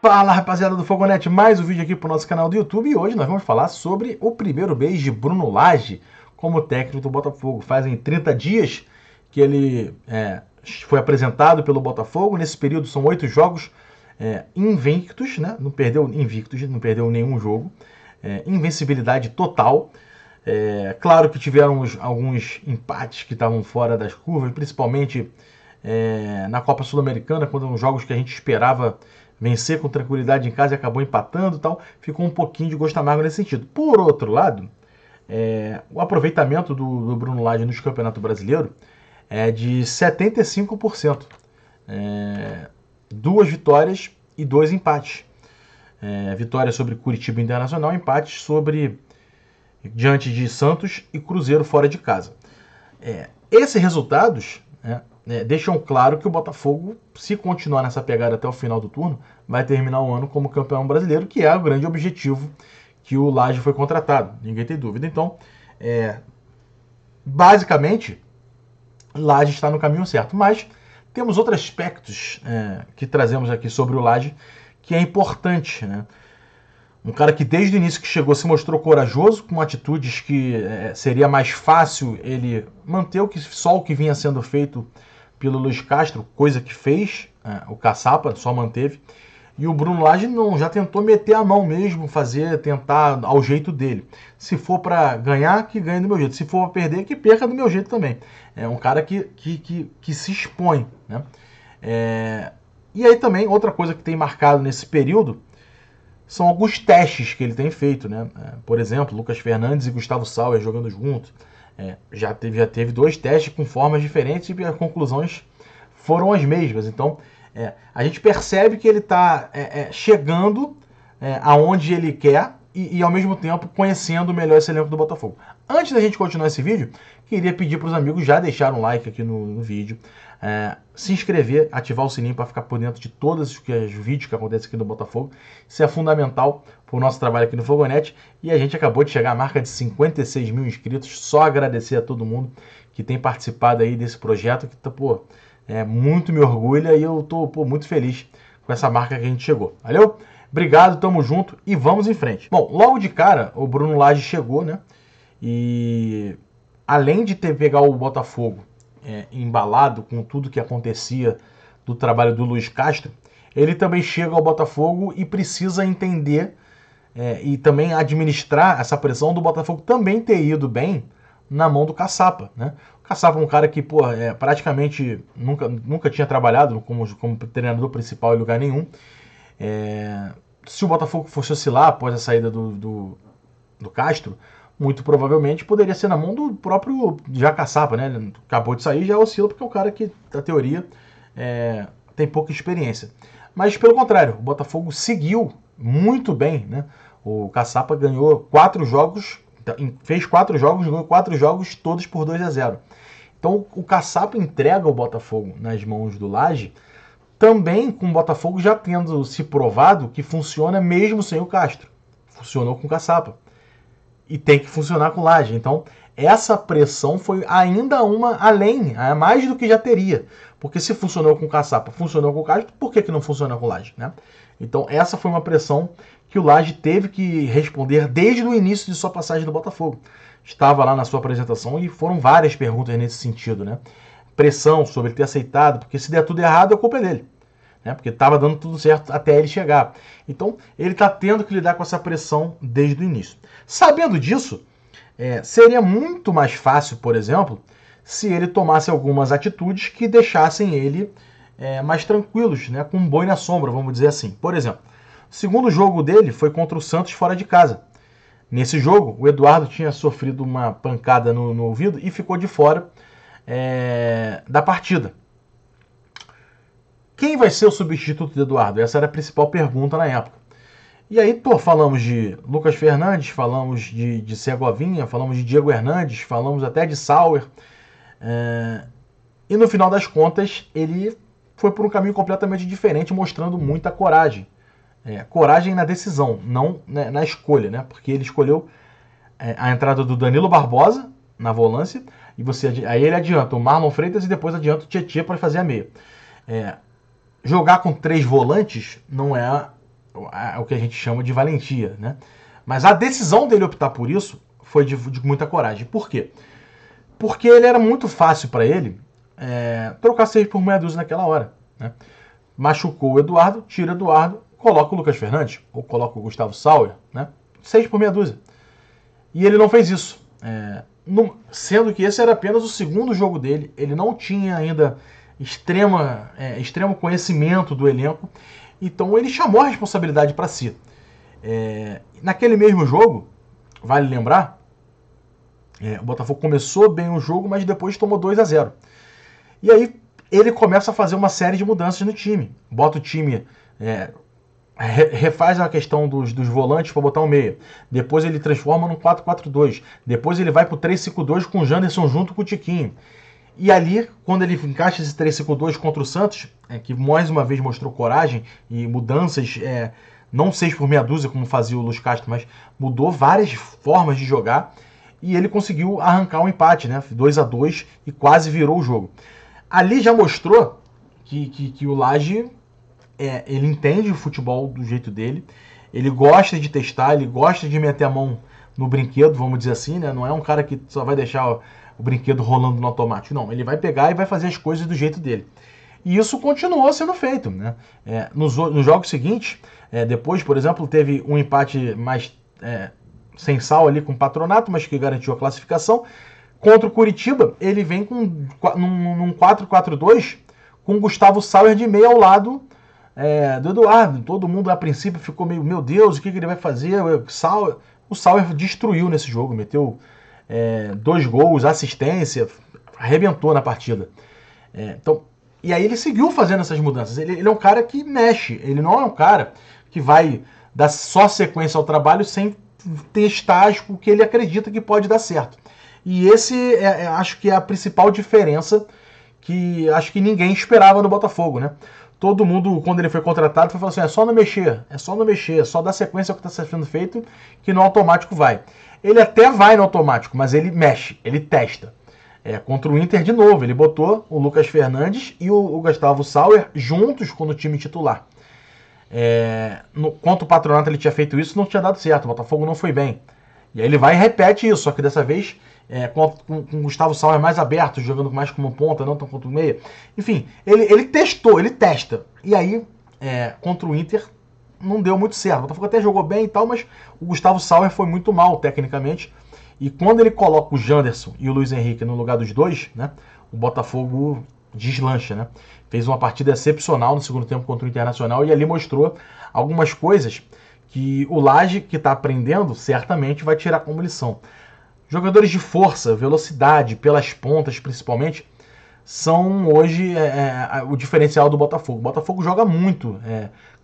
Fala, rapaziada do Fogonete, mais um vídeo aqui pro nosso canal do YouTube e hoje nós vamos falar sobre o primeiro mês de Bruno Lage como técnico do Botafogo. Fazem 30 dias que ele foi apresentado pelo Botafogo. Nesse período são 8 jogos invictos, né? Não perdeu nenhum jogo. Invencibilidade total. Claro que tiveram alguns empates que estavam fora das curvas, principalmente na Copa Sul-Americana, quando eram jogos que a gente esperava vencer com tranquilidade em casa e acabou empatando e tal, ficou um pouquinho de gosto amargo nesse sentido. Por outro lado, o aproveitamento do Bruno Lage no Campeonato Brasileiro é de 75%. 2 vitórias e 2 empates. Vitória sobre Curitiba Internacional, empate diante de Santos e Cruzeiro fora de casa. Esses resultados deixam claro que o Botafogo, se continuar nessa pegada até o final do turno, vai terminar o ano como campeão brasileiro, que é o grande objetivo que o Lage foi contratado. Ninguém tem dúvida. Então, basicamente, Lage está no caminho certo. Mas temos outros aspectos que trazemos aqui sobre o Lage que é importante, né? Um cara que desde o início que chegou se mostrou corajoso, com atitudes que seria mais fácil ele manter só o que vinha sendo feito pelo Luiz Castro, coisa que fez, o Caçapa só manteve, e o Bruno Lage já tentou meter a mão mesmo, tentar ao jeito dele. Se for para ganhar, que ganhe do meu jeito, se for para perder, que perca do meu jeito também. É um cara que se expõe, né? E aí também, outra coisa que tem marcado nesse período, são alguns testes que ele tem feito, né? Por exemplo, Lucas Fernandes e Gustavo Sauer jogando juntos. Já teve 2 testes com formas diferentes e as conclusões foram as mesmas. Então, a gente percebe que ele está chegando aonde ele quer e, ao mesmo tempo, conhecendo melhor esse elenco do Botafogo. Antes da gente continuar esse vídeo, queria pedir para os amigos já deixar um like aqui no vídeo, se inscrever, ativar o sininho para ficar por dentro de todos os vídeos que acontecem aqui no Botafogo. Isso é fundamental para o nosso trabalho aqui no Fogonete. E a gente acabou de chegar à marca de 56 mil inscritos. Só agradecer a todo mundo que tem participado aí desse projeto, que muito me orgulha e eu tô muito feliz com essa marca que a gente chegou. Valeu? Obrigado, tamo junto e vamos em frente. Bom, logo de cara o Bruno Lage chegou, né? E além de pegar o Botafogo embalado com tudo que acontecia do trabalho do Luiz Castro, ele também chega ao Botafogo e precisa entender e também administrar essa pressão do Botafogo também ter ido bem na mão do Caçapa, né? O Caçapa é um cara que praticamente nunca tinha trabalhado como treinador principal em lugar nenhum. Se o Botafogo fosse oscilar após a saída do Castro, muito provavelmente poderia ser na mão do próprio já Caçapa, né? Ele acabou de sair, já oscila, porque é um cara que, na teoria, tem pouca experiência. Mas, pelo contrário, o Botafogo seguiu muito bem, né? O Caçapa ganhou 4 jogos, fez 4 jogos, ganhou 4 jogos, todos por 2-0. Então, o Caçapa entrega o Botafogo nas mãos do Lage, também com o Botafogo já tendo se provado que funciona mesmo sem o Castro. Funcionou com o Caçapa. E tem que funcionar com Lage. Então, essa pressão foi ainda mais do que já teria. Porque se funcionou com o Caçapa, funcionou com o Castro, por que não funciona com o Lage, né? Então, essa foi uma pressão que o Lage teve que responder desde o início de sua passagem do Botafogo. Estava lá na sua apresentação e foram várias perguntas nesse sentido, né? Pressão sobre ele ter aceitado, porque se der tudo errado, a culpa é dele. Porque estava dando tudo certo até ele chegar. Então, ele está tendo que lidar com essa pressão desde o início. Sabendo disso, seria muito mais fácil, por exemplo, se ele tomasse algumas atitudes que deixassem ele mais tranquilos, né? Com um boi na sombra, vamos dizer assim. Por exemplo, o segundo jogo dele foi contra o Santos fora de casa. Nesse jogo, o Eduardo tinha sofrido uma pancada no ouvido e ficou de fora da partida. Quem vai ser o substituto de Eduardo? Essa era a principal pergunta na época. E aí, falamos de Lucas Fernandes, falamos de Segovinha, falamos de Diego Hernandes, falamos até de Sauer. E no final das contas, ele foi por um caminho completamente diferente, mostrando muita coragem. Coragem na decisão, não na escolha, né? Porque ele escolheu a entrada do Danilo Barbosa na volância, e aí ele adianta o Marlon Freitas e depois adianta o Tietê para fazer a meia. Jogar com 3 volantes não é o que a gente chama de valentia, né? Mas a decisão dele optar por isso foi de muita coragem. Por quê? Porque ele era muito fácil para ele trocar 6 por meia dúzia naquela hora, né? Machucou o Eduardo, tira o Eduardo, coloca o Lucas Fernandes, ou coloca o Gustavo Sauer, né? 6 por meia dúzia. E ele não fez isso. Sendo que esse era apenas o segundo jogo dele, ele não tinha ainda extremo conhecimento do elenco, então ele chamou a responsabilidade para si. Naquele mesmo jogo, vale lembrar, o Botafogo começou bem o jogo, mas depois tomou 2-0. E aí ele começa a fazer uma série de mudanças no time. Bota o time, refaz a questão dos volantes para botar um meia. Depois ele transforma num 4-4-2. Depois ele vai para o 3-5-2 com o Janderson junto com o Tiquinho. E ali, quando ele encaixa esse 3-5-2 contra o Santos, que mais uma vez mostrou coragem e mudanças, não 6 por meia dúzia como fazia o Luiz Castro, mas mudou várias formas de jogar, e ele conseguiu arrancar um empate, né? 2-2, e quase virou o jogo. Ali já mostrou que o Lage, ele entende o futebol do jeito dele, ele gosta de testar, ele gosta de meter a mão no brinquedo, vamos dizer assim, né? Não é um cara que só vai deixar o brinquedo rolando no automático. Não, ele vai pegar e vai fazer as coisas do jeito dele. E isso continuou sendo feito, né? Nos jogos seguintes, depois, por exemplo, teve um empate mais sem sal ali com o Patronato, mas que garantiu a classificação. Contra o Curitiba, ele vem num 4-4-2 com o Gustavo Sauer de meia ao lado do Eduardo. Todo mundo a princípio ficou meio, meu Deus, o que ele vai fazer? O Sauer destruiu nesse jogo, meteu 2 gols, assistência, arrebentou na partida. E aí ele seguiu fazendo essas mudanças. Ele é um cara que mexe, ele não é um cara que vai dar só sequência ao trabalho sem testar o que ele acredita que pode dar certo. E esse acho que é a principal diferença que acho que ninguém esperava no Botafogo, né? Todo mundo, quando ele foi contratado, foi falar assim, é só não mexer, é só dar sequência ao que está sendo feito, que no automático vai. Ele até vai no automático, mas ele mexe, ele testa. Contra o Inter, de novo, ele botou o Lucas Fernandes e o Gustavo Sauer juntos no time titular. Contra o Patronato ele tinha feito isso, não tinha dado certo, o Botafogo não foi bem. E aí ele vai e repete isso, só que dessa vez com o Gustavo Sauer mais aberto, jogando mais como ponta, não tão contra o meia. Enfim, ele testou, ele testa. E aí, contra o Inter, não deu muito certo. O Botafogo até jogou bem e tal, mas o Gustavo Sauer foi muito mal tecnicamente. E quando ele coloca o Janderson e o Luiz Henrique no lugar dos dois, né, o Botafogo deslancha, né? Fez uma partida excepcional no segundo tempo contra o Internacional e ali mostrou algumas coisas que o Lage, que está aprendendo, certamente vai tirar como lição. Jogadores de força, velocidade, pelas pontas principalmente, são hoje o diferencial do Botafogo. O Botafogo joga muito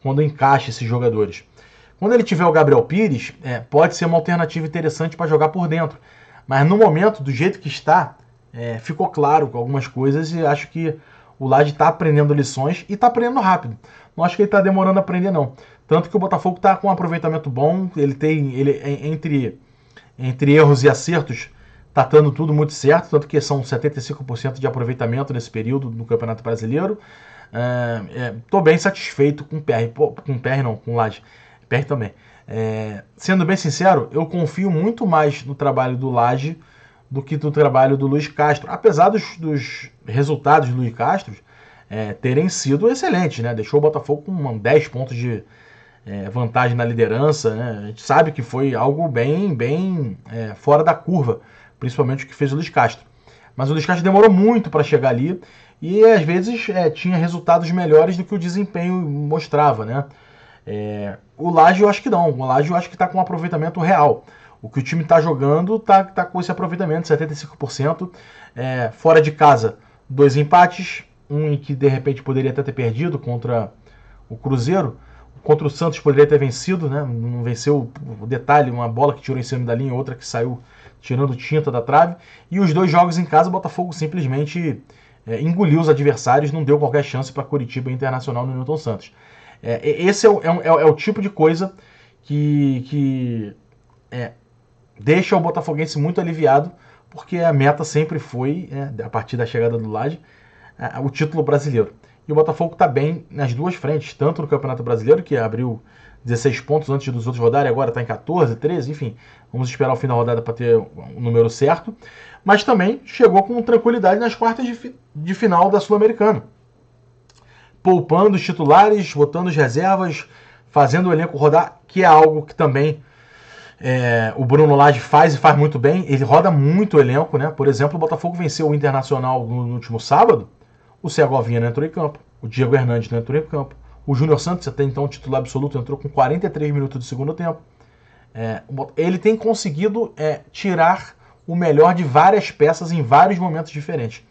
quando encaixa esses jogadores. Quando ele tiver o Gabriel Pires, pode ser uma alternativa interessante para jogar por dentro. Mas no momento, do jeito que está, ficou claro com algumas coisas e acho que o Lage está aprendendo lições e está aprendendo rápido. Não acho que ele está demorando a aprender, não. Tanto que o Botafogo está com um aproveitamento bom, entre erros e acertos, está dando tudo muito certo, tanto que são 75% de aproveitamento nesse período no Campeonato Brasileiro. Estou bem satisfeito com o Lage. PR também. Sendo bem sincero, eu confio muito mais no trabalho do Lage do que no trabalho do Luiz Castro. Apesar dos resultados do Luiz Castro terem sido excelentes, né? Deixou o Botafogo com 10 pontos de vantagem na liderança, né? A gente sabe que foi algo bem fora da curva, principalmente o que fez o Luiz Castro. Mas o Luiz Castro demorou muito para chegar ali e às vezes tinha resultados melhores do que o desempenho mostrava, né? O Lage eu acho que não. O Lage eu acho que está com um aproveitamento real. O que o time está jogando está com esse aproveitamento, 75%. Fora de casa, 2 empates. Um em que de repente poderia até ter perdido contra o Cruzeiro. Contra o Santos poderia ter vencido, né? Não venceu, o detalhe, uma bola que tirou em cima da linha, outra que saiu tirando tinta da trave. E os 2 jogos em casa, o Botafogo simplesmente engoliu os adversários, não deu qualquer chance para Curitiba e Internacional no Newton Santos. Esse é o tipo de coisa que deixa o botafoguense muito aliviado, porque a meta sempre foi, a partir da chegada do Lage, o título brasileiro. E o Botafogo está bem nas duas frentes, tanto no Campeonato Brasileiro, que abriu 16 pontos antes dos outros rodarem, agora está em 14, 13, enfim. Vamos esperar o fim da rodada para ter o número certo. Mas também chegou com tranquilidade nas quartas de final da Sul-Americana. Poupando os titulares, botando as reservas, fazendo o elenco rodar, que é algo que também o Bruno Lage faz e faz muito bem. Ele roda muito o elenco, né? Por exemplo, o Botafogo venceu o Internacional no último sábado. O Segovinha não entrou em campo, o Diego Hernandes não entrou em campo, o Júnior Santos, até então titular absoluto, entrou com 43 minutos do segundo tempo. Ele tem conseguido tirar o melhor de várias peças em vários momentos diferentes.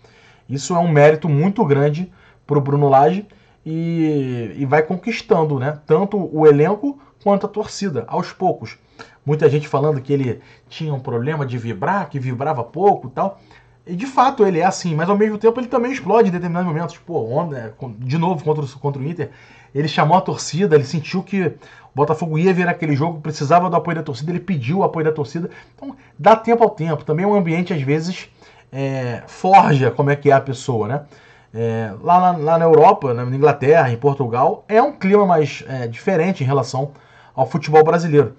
Isso é um mérito muito grande para o Bruno Lage e vai conquistando, né, tanto o elenco quanto a torcida, aos poucos. Muita gente falando que ele tinha um problema de vibrar, que vibrava pouco e tal. E de fato ele é assim, mas ao mesmo tempo ele também explode em determinados momentos. De novo contra o Inter, ele chamou a torcida, ele sentiu que o Botafogo ia virar aquele jogo, precisava do apoio da torcida, ele pediu o apoio da torcida. Então dá tempo ao tempo. Também o ambiente às vezes forja como é que é a pessoa, né? Lá na Europa, na Inglaterra, em Portugal, é um clima mais diferente em relação ao futebol brasileiro.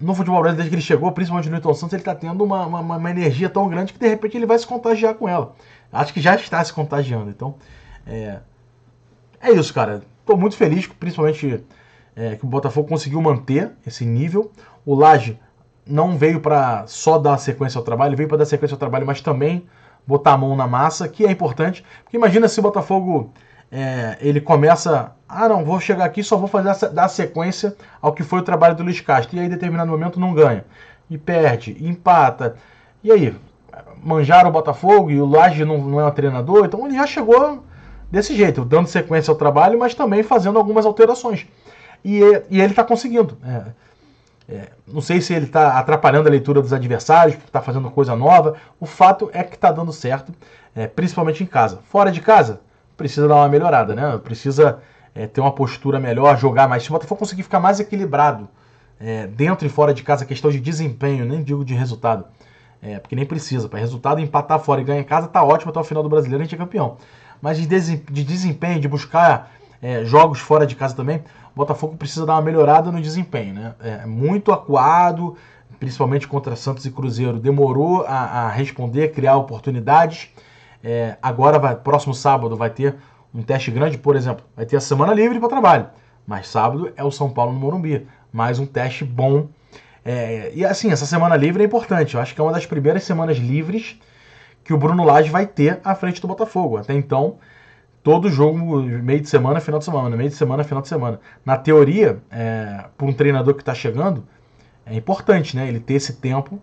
No futebol brasileiro, desde que ele chegou, principalmente no Newton Santos, ele está tendo uma energia tão grande que de repente ele vai se contagiar com ela. Acho que já está se contagiando. Então, é isso, cara. Estou muito feliz, principalmente que o Botafogo conseguiu manter esse nível. O Lage não veio para só dar sequência ao trabalho, ele veio para dar sequência ao trabalho, mas também botar a mão na massa, que é importante. Porque imagina se o Botafogo ele começa... não, vou chegar aqui, só vou dar sequência ao que foi o trabalho do Luiz Castro. E aí, em determinado momento, não ganha. E perde, e empata. E aí, manjaram o Botafogo e o Lage não é um treinador. Então ele já chegou desse jeito, dando sequência ao trabalho, mas também fazendo algumas alterações. E ele está conseguindo. Não sei se ele está atrapalhando a leitura dos adversários, está fazendo coisa nova. O fato é que está dando certo, principalmente em casa. Fora de casa, precisa dar uma melhorada, né? Precisa ter uma postura melhor, jogar mais. Se o Botafogo conseguir ficar mais equilibrado dentro e fora de casa, questão de desempenho, nem digo de resultado, porque nem precisa. Para resultado, empatar fora e ganhar em casa tá ótimo, até o final do Brasileiro a gente é campeão. Mas de desempenho, de buscar jogos fora de casa também, o Botafogo precisa dar uma melhorada no desempenho, né? Muito acuado, principalmente contra Santos e Cruzeiro, demorou a responder, a criar oportunidades. Agora, próximo sábado, vai ter um teste grande, por exemplo, vai ter a semana livre para trabalho, mas sábado é o São Paulo no Morumbi, mais um teste bom. E assim, essa semana livre é importante, eu acho que é uma das primeiras semanas livres que o Bruno Lage vai ter à frente do Botafogo. Até então, todo jogo, meio de semana, final de semana, meio de semana, final de semana. Na teoria, para um treinador que está chegando, é importante, né, ele ter esse tempo,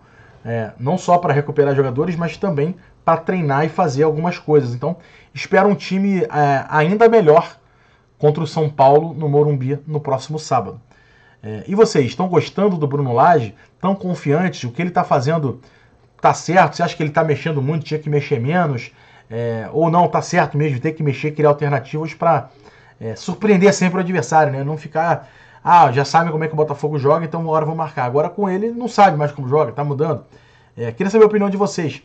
não só para recuperar jogadores, mas também para treinar e fazer algumas coisas. Então, espero um time ainda melhor contra o São Paulo no Morumbi no próximo sábado. E vocês, estão gostando do Bruno Lage? Estão confiantes? O que ele está fazendo está certo? Você acha que ele está mexendo muito, tinha que mexer menos? Ou não, está certo mesmo, tem que mexer, criar alternativas para surpreender sempre o adversário, né? Não ficar... já sabe como é que o Botafogo joga, então uma hora vou marcar. Agora com ele, não sabe mais como joga, está mudando. Queria saber a opinião de vocês.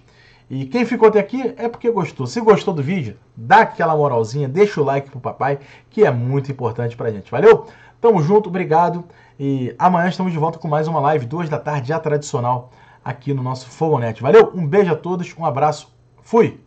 E quem ficou até aqui é porque gostou. Se gostou do vídeo, dá aquela moralzinha, deixa o like pro papai, que é muito importante pra gente. Valeu? Tamo junto, obrigado. E amanhã estamos de volta com mais uma live, 2 da tarde, já tradicional, aqui no nosso Fogonet. Valeu? Um beijo a todos, um abraço, fui!